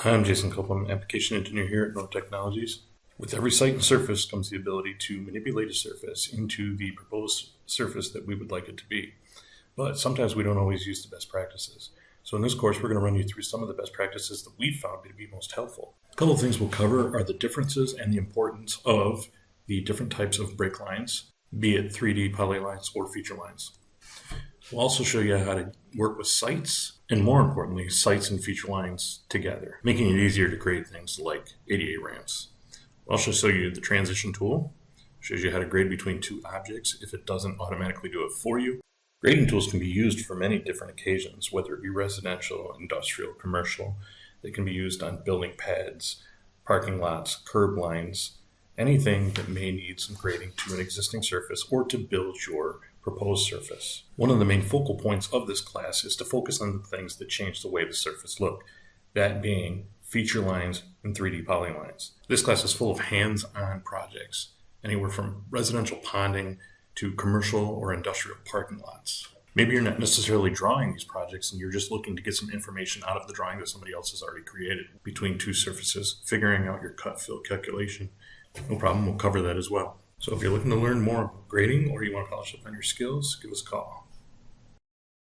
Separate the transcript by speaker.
Speaker 1: Hi, I'm Jason Copeland, application engineer here at North Technologies. With every site and surface comes the ability to manipulate a surface into the proposed surface that we would like it to be. But sometimes we don't always use the best practices. So in this course, we're going to run you through some of the best practices that we've found to be most helpful. A couple of things we'll cover are the differences and the importance of the different types of break lines, be it 3D polylines or feature lines. We'll also show you how to work with sites, and more importantly, sites and feature lines together, making it easier to create things like ADA ramps. We'll also show you the transition tool, shows you how to grade between two objects if it doesn't automatically do it for you. Grading tools can be used for many different occasions, whether it be residential, industrial, commercial. They can be used on building pads, parking lots, curb lines, anything that may need some grading to an existing surface or to build your proposed surface. One of the main focal points of this class is to focus on the things that change the way the surface look, that being feature lines and 3D polylines. This class is full of hands-on projects, anywhere from residential ponding to commercial or industrial parking lots. Maybe you're not necessarily drawing these projects and you're just looking to get some information out of the drawing that somebody else has already created between two surfaces, figuring out your cut fill calculation. No problem, we'll cover that as well. So if you're looking to learn more about grading or you want to polish up on your skills, give us a call.